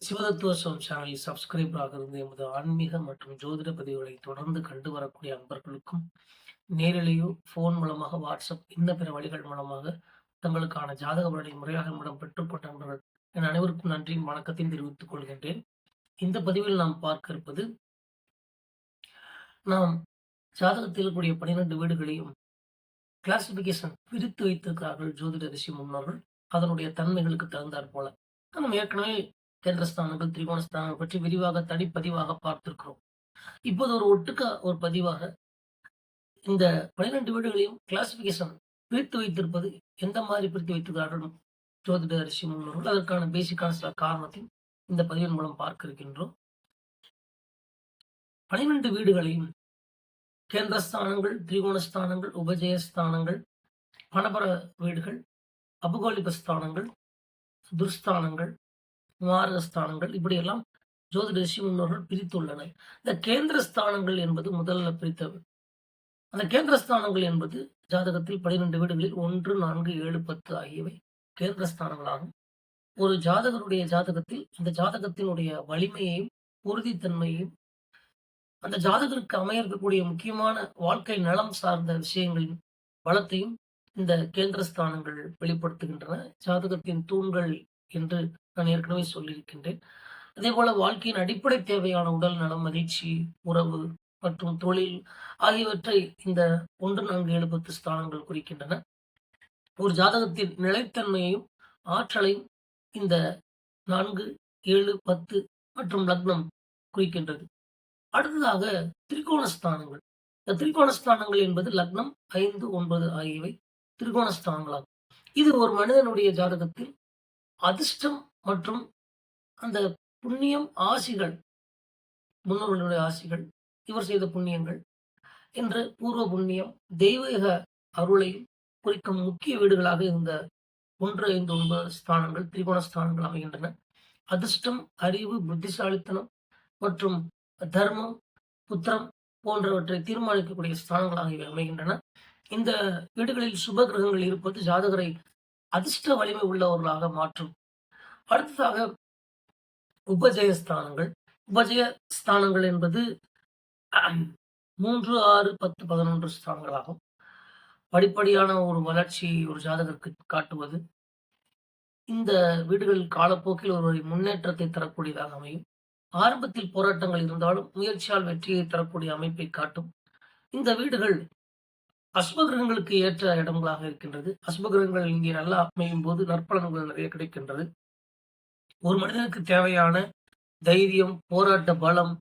சிவதத்துவ சேனலில் சப்ஸ்கிரைபர் ஆகிறது எமது ஆன்மீக மற்றும் ஜோதிட பதிவுகளை தொடர்ந்து கண்டு வரக்கூடிய அன்பர்களுக்கும் நேரிலேயோ போன் மூலமாக வாட்ஸ்அப் இன்ன பிற வழிகள் மூலமாக தங்களுக்கான ஜாதக பலனை முறையாக நம்மிடம் பெற்றுக்கொண்ட நண்பர்கள் என் அனைவருக்கும் நன்றியும் வணக்கத்தையும் தெரிவித்துக் கொள்கின்றேன். இந்த பதிவில் நாம் பார்க்க இருப்பது, நாம் ஜாதகத்தில் கூடிய 12 வீடுகளையும் கிளாசிபிகேஷன் பிரித்து வைத்திருக்கிறார்கள் ஜோதிட ரிஷி முன்னோர்கள். அதனுடைய தன்மைகளுக்கு தகுந்தாற் போல நம்ம ஏற்கனவே கேந்திரஸ்தானங்கள், திரிகோணஸ்தானங்கள் பற்றி விரிவாக தனிப்பதிவாக பார்த்திருக்கிறோம். இப்போது ஒரு பதிவாக இந்த 12 வீடுகளையும் கிளாசிபிகேஷன் பிரித்து வைத்திருப்பது எந்த மாதிரி பிரித்து வைத்திருக்கிறார்கள் ஜோதிட ரிஷி முன்னோர்கள், அதற்கான பேசிக்கான சில காரணத்தையும் இந்த பதிவின் மூலம் பார்க்க இருக்கின்றோம். 12 வீடுகளையும் கேந்திரஸ்தானங்கள், திரிகோணஸ்தானங்கள், உபஜயஸ்தானங்கள், பணபர வீடுகள், அபகோலிபஸ்தானங்கள், துர்ஸ்தானங்கள், மாரகஸ்தானங்கள் இப்படியெல்லாம் ஜோதிட ரிஷி முன்னோர்கள் பிரித்துள்ளனர். இந்த கேந்திரஸ்தானங்கள் என்பது முதல்ல பிரித்தது. அந்த கேந்திரஸ்தானங்கள் என்பது ஜாதகத்தில் 12 வீடுகளில் 1, 4, 7, 10 ஆகியவை கேந்திரஸ்தானங்களாகும். ஒரு ஜாதகருடைய ஜாதகத்தில் அந்த ஜாதகத்தினுடைய வலிமையையும் உறுதித்தன்மையையும், அந்த ஜாதகருக்கு அமைய இருக்கக்கூடிய முக்கியமான வாழ்க்கை நலம் சார்ந்த விஷயங்களின் பலத்தையும் இந்த கேந்திரஸ்தானங்கள் வெளிப்படுத்துகின்றன. ஜாதகத்தின் தூண்கள் என்று நான் ஏற்கனவே சொல்லியிருக்கின்றேன். அதே போல வாழ்க்கையின் அடிப்படை தேவையான உடல் நலம், மகிழ்ச்சி, உறவு மற்றும் தொழில் ஆகியவற்றை இந்த 1, 4, 7, 10 ஸ்தானங்கள் குறிக்கின்றன. ஒரு ஜாதகத்தின் நிலைத்தன்மையையும் ஆற்றலையும் இந்த 4, 7, 10 மற்றும் லக்னம் குறிக்கின்றது. அடுத்ததாக திரிகோணஸ்தானங்கள். இந்த திரிகோணஸ்தானங்கள் என்பது லக்னம், 5, 9 ஆகியவை திரிகோணஸ்தானங்களாகும். இது ஒரு மனிதனுடைய ஜாதகத்தில் அதிர்ஷ்டம் மற்றும் அந்த புண்ணியம், ஆசிகள், முன்னோர்களுடைய ஆசிகள், இவர் செய்த புண்ணியங்கள் என்ற பூர்வ புண்ணியம், தெய்வீக அருளையும் குறிக்கும் முக்கிய வீடுகளாக இந்த 1, 5, 9 ஸ்தானங்கள் திரிகோணஸ்தானங்கள் அமைகின்றன. அதிர்ஷ்டம், அறிவு, புத்திசாலித்தனம் மற்றும் தர்மம், புத்திரம் போன்றவற்றை தீர்மானிக்கக்கூடிய ஸ்தானங்களாக இவை அமைகின்றன. இந்த வீடுகளில் சுப கிரகங்கள் இருப்பது ஜாதகரை அதிர்ஷ்ட வலிமை உள்ளவர்களாக மாற்றும். அடுத்ததாக உபஜயஸ்தானங்கள். உபஜயஸ்தானங்கள் என்பது 3, 6, 10, 11 ஸ்தானங்களாகும். படிப்படியான ஒரு வளர்ச்சியை ஒரு ஜாதகருக்கு காட்டுவது. இந்த வீடுகளில் காலப்போக்கில் ஒருவரை முன்னேற்றத்தை தரக்கூடியதாக அமையும். ஆரம்பத்தில் போராட்டங்கள் இருந்தாலும் முயற்சியால் வெற்றியை தரக்கூடிய அமைப்பை காட்டும். இந்த வீடுகள் அசுபகிரகங்களுக்கு ஏற்ற இடங்களாக இருக்கின்றது. அசுபகிரகங்கள் இங்கே நல்லா அமையும் போது நற்பலன்கள் நிறைய கிடைக்கின்றது. ஒரு மனிதனுக்கு தேவையான தைரியம், போராட்ட பலம்,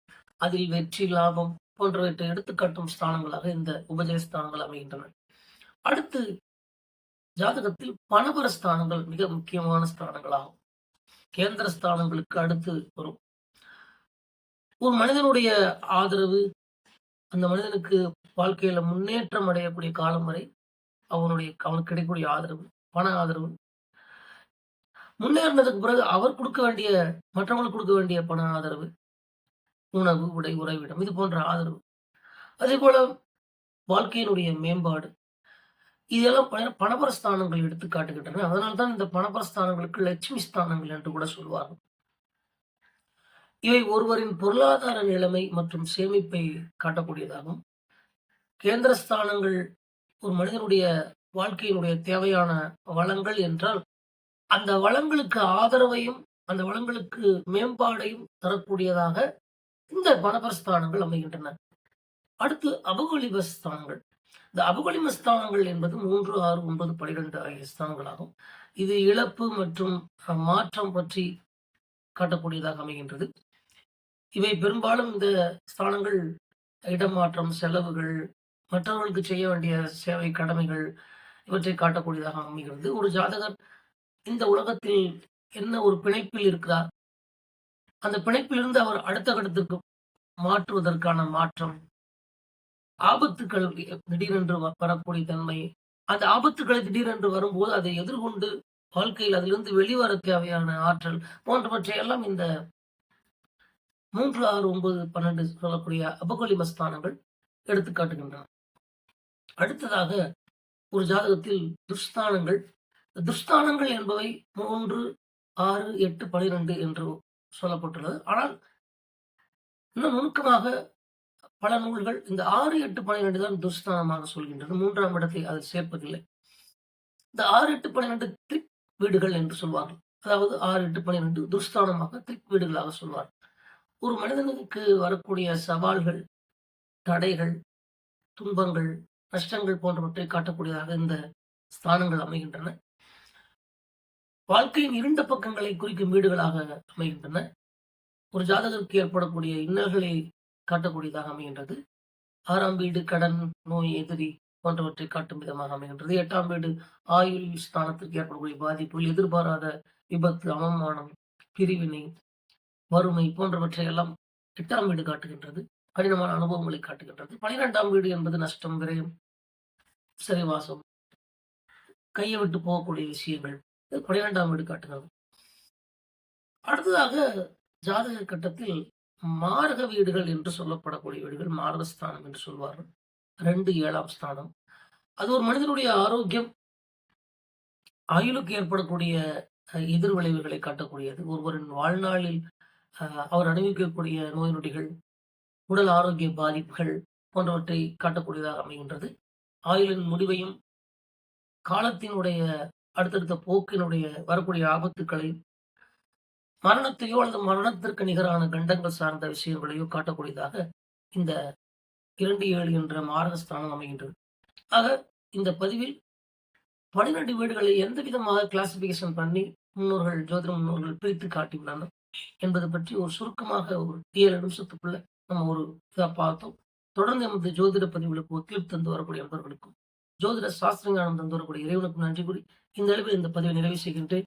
அதில் வெற்றி, லாபம் போன்றவற்றை எடுத்துக்காட்டும் ஸ்தானங்களாக இந்த உபஜயஸ்தானங்கள் அமைகின்றன. அடுத்து ஜாதகத்தில் பணபர ஸ்தானங்கள் மிக முக்கியமான ஸ்தானங்களாகும். கேந்திர ஸ்தானங்களுக்கு அடுத்து வரும். ஒரு மனிதனுடைய ஆதரவு, அந்த மனிதனுக்கு வாழ்க்கையில முன்னேற்றம் அடையக்கூடிய காலம் வரை அவனுக்கு கிடைக்கக்கூடிய ஆதரவு, பண ஆதரவு, முன்னேறினதுக்கு பிறகு அவர் கொடுக்க வேண்டிய, மற்றவங்களுக்கு கொடுக்க வேண்டிய பண ஆதரவு, உணவு, உடை, உறைவிடம் இது போன்ற ஆதரவு, அதே போல வாழ்க்கையினுடைய மேம்பாடு, இதெல்லாம் பணபர ஸ்தானங்கள் எடுத்து காட்டுகின்றன. அதனால்தான் இந்த பணபர ஸ்தானங்களுக்கு லட்சுமி ஸ்தானங்கள் என்று கூட சொல்வார்கள். இவை ஒருவரின் பொருளாதார நிலைமை மற்றும் சேமிப்பை காட்டக்கூடியதாகும். கேந்திரஸ்தானங்கள் ஒரு மனிதனுடைய வாழ்க்கையினுடைய தேவையான வளங்கள் என்றால், அந்த வளங்களுக்கு ஆதரவையும் அந்த வளங்களுக்கு மேம்பாடையும் தரக்கூடியதாக இந்த பணபரஸ்தானங்கள் அமைகின்றன. அடுத்து அபகோலிப ஸ்தானங்கள். இந்த அபகோலிப ஸ்தானங்கள் என்பது 3, 6, 9, 12 ஆகிய ஸ்தானங்களாகும். இது இழப்பு மற்றும் மாற்றம் பற்றி காட்டக்கூடியதாக அமைகின்றது. இவை பெரும்பாலும் இந்த ஸ்தானங்கள் இடமாற்றம், செலவுகள், மற்றவர்களுக்கு செய்ய வேண்டிய சேவை கடமைகள் இவற்றை காட்டக்கூடியதாக அமைகிறது. ஒரு ஜாதகர் இந்த உலகத்தில் என்ன ஒரு பிணைப்பில் இருக்கிறார், அந்த பிணைப்பிலிருந்து அவர் அடுத்த கட்டத்திற்கு மாற்றுவதற்கான மாற்றம், ஆபத்துக்கள் திடீரென்று வரக்கூடிய தன்மை, அந்த ஆபத்துக்களை திடீரென்று வரும்போது அதை எதிர்கொண்டு வாழ்க்கையில் அதிலிருந்து வெளிவர தேவையான ஆற்றல் போன்றவற்றை எல்லாம் இந்த 3, 6, 9, 12 சொல்லக்கூடிய அபகோலிப ஸ்தானங்கள் எடுத்து காட்டுகின்றன. அடுத்ததாக ஒரு ஜாதகத்தில் துர்ஸ்தானங்கள். துர்ஸ்தானங்கள் என்பவை 3, 6, 8, 12 என்று சொல்லப்பட்டுள்ளது. ஆனால் இன்னும் நுணுக்கமாக பல நூல்கள் இந்த 6, 8, 12 தான் துர்ஸ்தானமாக சொல்கின்றது. 3ஆம் இடத்தை அதில் சேர்ப்பதில்லை. இந்த 6, 8, 12 திக் வீடுகள் என்று சொல்வார்கள். அதாவது 6, 8, 12 துர்ஸ்தானமாக திக் வீடுகளாக சொல்வார். ஒரு மனிதனுக்கு வரக்கூடிய சவால்கள், தடைகள், துன்பங்கள், நஷ்டங்கள் போன்றவற்றை காட்டக்கூடியதாக இந்த ஸ்தானங்கள் அமைகின்றன. வாழ்க்கையின் இருண்ட பக்கங்களை குறிக்கும் வீடுகளாக அமைகின்றன. ஒரு ஜாதகருக்கு ஏற்படக்கூடிய இன்னல்களை காட்டக்கூடியதாக அமைகின்றது. 6ஆம் வீடு கடன், நோய், எதிரி போன்றவற்றை காட்டும் விதமாக அமைகின்றது. 8ஆம் வீடு ஆயுள் ஸ்தானத்திற்கு ஏற்படக்கூடிய பாதிப்புகள், எதிர்பாராத விபத்து, அவமானம், பிரிவினை, வறுமை போன்றவற்றை எல்லாம் 8ஆம் வீடு காட்டுகின்றது. கடினமான அனுபவங்களை காட்டுகின்றது. 12ஆம் வீடு என்பது நஷ்டம், விரயம், சிறைவாசம், கையை விட்டு போகக்கூடிய விஷயங்கள். இது 12ஆம் வீடு காட்டுகிறது. அடுத்ததாக ஜாதக கட்டத்தில் மாரக வீடுகள் என்று சொல்லப்படக்கூடிய வீடுகள் மாரகஸ்தானம் என்று சொல்வார்கள். 2, 7ஆம் ஸ்தானம். அது ஒரு மனிதனுடைய ஆரோக்கியம், ஆயுளுக்கு ஏற்படக்கூடிய எதிர் விளைவுகளை காட்டக்கூடியது. ஒருவரின் வாழ்நாளில் அவர் அனுபவிக்கக்கூடிய நோய் நொடிகள், உடல் ஆரோக்கிய பாதிப்புகள் போன்றவற்றை காட்டக்கூடியதாக அமைகின்றது. ஆயுளின் முடிவையும், காலத்தினுடைய அடுத்தடுத்த போக்கினுடைய வரக்கூடிய ஆபத்துக்களை, மரணத்தையோ அல்லது மரணத்திற்கு நிகரான கண்டங்கள் சார்ந்த விஷயங்களையோ காட்டக்கூடியதாக இந்த 2, 7 என்ற மாரகஸ்தானம் அமைகின்றது. ஆக இந்த பதிவில் 12 வீடுகளை எந்த விதமாக கிளாசிபிகேஷன் பண்ணி முன்னோர்கள், ஜோதிட முன்னோர்கள் பிரித்து காட்டியுள்ளனர் என்பது பற்றி ஒரு சுருக்கமாக ஒரு 7 நிமிஷத்துக்குள்ள நம்ம ஒரு இதா பார்த்தோம். தொடர்ந்து நமது ஜோதிட பதிவுகளுக்கு ஒத்துழைப்பு தந்து வரக்கூடிய நண்பர்களுக்கும், ஜோதிட சாஸ்திர ஞானம் தந்து வரக்கூடிய இறைவனுக்கும் நன்றி கூறி இந்த அளவில் இந்த பதிவை நிறைவு செய்கின்றேன்.